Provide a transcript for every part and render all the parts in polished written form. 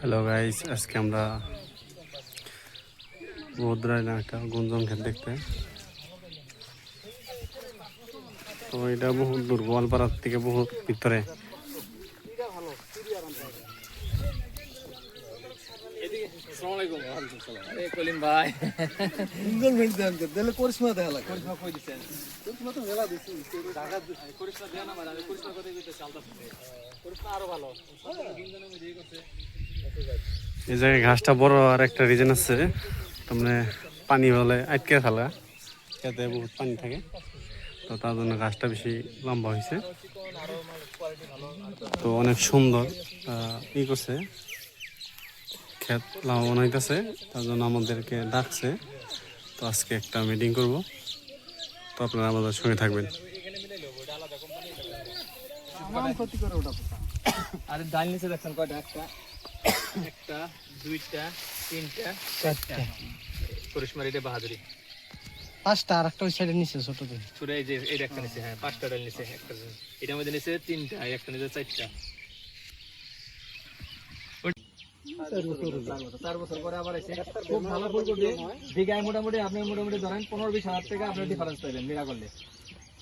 Hello guys, আজকে আমরা বদরায় না একটা গুঞ্জন খেত দেখতে। তো এটা বহুত দূর, গোয়ালপাড়ার থেকে বহুত ভিতরে। এই জায়গায় ঘাসটা বড় আর একটা রিজন আছে, তোমরা পানি হলে আটকে ফেলা, খেতে বহুত পানি থাকে, তো তার জন্য ঘাসটা বেশি লম্বা হয়েছে। তো অনেক সুন্দর ই করছে, ক্ষেত লাভবান হইতেছে, তার জন্য আমাদেরকে ডাকছে। তো আজকে একটা মিটিং করব, তো আপনারা আমাদের সঙ্গে থাকবেন। আর ডাল নিচে দেখছেন কয়টা? একটা, দুইটা, তিনটা, চারটা। করিশমার এটা বাহাদুরি। পাঁচটা, আর একটা ওই সাইডে নিচে ছোট করে। ছোট এই যে এটা একটা নিচে, হ্যাঁ পাঁচটা ডাল নিচে, একটা এটার মধ্যে নিচে তিনটা, একটা নিচে চারটা। 4 বছর পরে আবার এসে খুব ভালো ফুল করবে। বিঘায় মোটামুটি আপনি মোটামুটি ধরেন 15-20 হাজার টাকা আপনার ডিফারেন্স পাবেন মিরা করলে।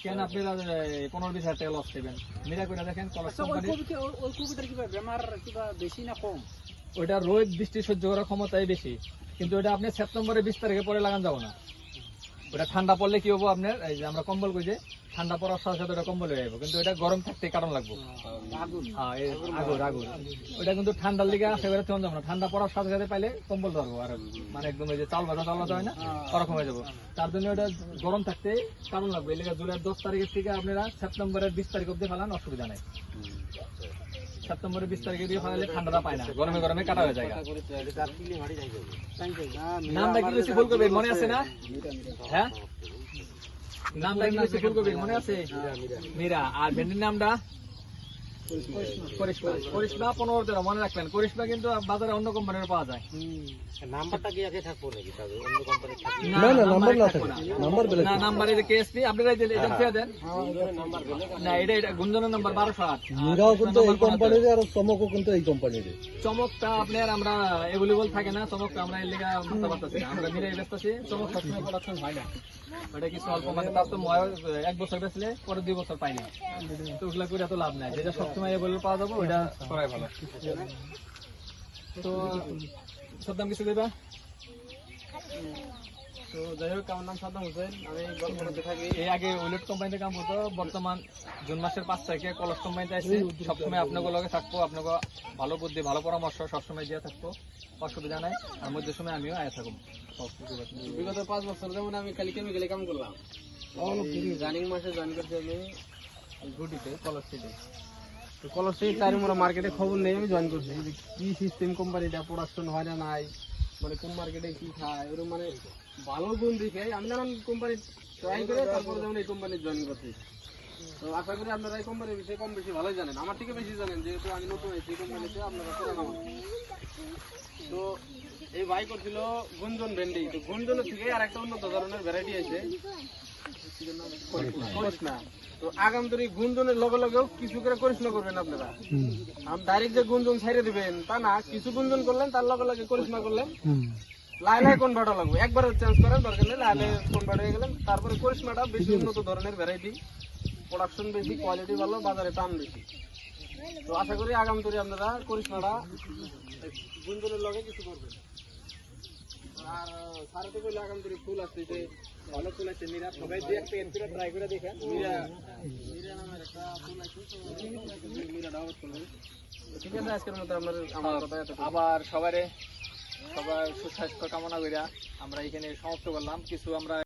কেন আপনারা 15-20 হাজার টাকা লস পাবেন মিরা করে দেখেন। বেশি না কম? ওইটা রোদ বৃষ্টি সহ্য করার ক্ষমতাই বেশি, কিন্তু ওটা আপনি সেপ্টেম্বরের 20 তারিখে পরে লাগান যাবো না। ওটা ঠান্ডা পড়লে কি হবো আপনার, এই যে আমরা কম্বল কই যে ঠান্ডা পড়ার সাথে সাথে ওটা কম্বল হয়ে যাবো, কিন্তু এটা গরম থাকতে কারণ লাগবো। আগুর ওটা কিন্তু ঠান্ডার লিগে সেবারে চলে যাবো না, ঠান্ডা পড়ার সাথে সাথে পাইলে কম্বল ধরবো, আর মানে একদম ওই যে চাল ভাজা হয় না, ওরকম হয়ে যাবো। তার জন্য ওটা গরম থাকতে কারণ লাগবে। এই লিগে জুলাইয়ের 10 তারিখের থেকে আপনারা সেপ্টেম্বরের 20 তারিখ অব্দি ফেলান, অসুবিধা নেই। সেপ্টেম্বরের 20 তারিখে দিয়ে ফেলালে ঠান্ডাটা পায় না, গরমে গরমে কাটা হয়ে যায়। নামটা কি বেশি ভুল করবে মনে আছে না? হ্যাঁ, নামটা কি বেশি ভুল করবে মনে আছে? মীরা। আর ভেন্ডির নামটা করিশমা। 15 দিন মনে রাখবেন। করিশমা কিন্তু বাজারে অন্য কোম্পানির পাওয়া যায়। নাম্বারটা কি আগে থাকবো নাকি অন্য কোম্পানি থাকবে? না, নাম্বার না থাকে, নাম্বার বেলে না, নাম্বার এই কেএসপি আপনারা এই যে এটা ফিরে দেন না, এটা গুঞ্জনের নাম্বার 1208। মিরাও কিন্তু এই কোম্পানির, আর চমকও কিন্তু এই কোম্পানির। চমকটা আপনার আমরা अवेलेबल থাকে না, চমকটা আমরা এর লাগা মাথা বাতাছি, আমরা মিরাই ব্যস্তাছি। চমক সবসময় প্রোডাকশন হয় না, ওটা কি স্বল্প মানে তার তো 1 বছর বেচলে পরে 2 বছর পাই না, তো ওগুলা করে এত লাভ নাই। যেটা সবসময় अवेलेबल পাওয়া যাবে ওইটা করাই ভালো। তো সাদ্দাম কিছু দেবা? তো যাই হোক, আমার নাম সাদ্দাম হোসেন, আমি গল্পনাতে থাকি। এই আগে ওয়েলেট কোম্পানিতে কাম করতো, বর্তমান জুন মাসের 5 তারিখে কলস কোম্পানিতে আসছি। সবসময় আপনাকে লগে থাকবো, আপনাকে ভালো বুদ্ধি ভালো পরামর্শ সবসময় দিয়ে থাকবো, অসুবিধা নাই। আর মধ্যে সময় আমিও আয়া থাকবো। বিগত 5 বছর যেমন আমি খালি কেমিক্যালে কাম করলাম। রানিং মাসে জয়েন করছি আমি গুটিতে, কলস সিটি। তো কলস সিটি চারিমোড়া মার্কেটে খবর নেই, আমি জয়েন করছি যে কি সিস্টেম কোম্পানিটা, প্রোডাকশন হয় না নাই, মানে কোন মার্কেটে কি খায়, ওরকম মানে ভালো গুণ দেখে আমি নানান কোম্পানি ট্রাই করে তারপরে যেমন এই কোম্পানি জয়েন করছি। তো আশা করি আপনারা এই কোম্পানির বিষয়ে কম বেশি ভালোই জানেন, আমার থেকে বেশি জানেন, যেহেতু আমি নতুন হয়েছি এই কোম্পানিতে, আপনারা পুরানো। তো এই ভাই করছিল গুঞ্জন ভেন্ডি। তো গুঞ্জনের থেকে আর একটা উন্নত ধরনের ভ্যারাইটি আছে করিশমা। তো আগামী গুঞ্জনের লগে লগেও কিছু করে করিশমা করবেন আপনারা। আমি ডাইরেক্ট যে গুঞ্জন ছেড়ে দিবেন তা না, কিছু গুঞ্জন করলেন তার লগে লগে করিশমা করলেন, লাই কনভার্ট লাগবে, একবার চেঞ্জ করেন দরকার নেই, লাই কনভার্ট হয়ে গেলেন। তারপরে করিশমাটা বেশি উন্নত ধরনের ভ্যারাইটি, প্রোডাকশন বেশি, কোয়ালিটি ভালো, বাজারে দাম বেশি। তো আশা করি আগামী তরে আপনারা করিশমাটা গুঞ্জনের লগে কিছু করবেন। আর সারাতে কইলে আগামী তরে ফুল আছে, যে ভালো ফুল আছে মীরা, সবাই দিয়ে একটা এনপিটা ট্রাই করে দেখেন। মীরা নামের একটা ফুল আছে, মীরা ডাউট করবেন। ঠিক আছে, আজকের মতো আমার কথা আবার সবার সুস্বাস্থ্য কামনা কইরা আমরা এখানে সমাপ্ত করলাম। কিছু আমরা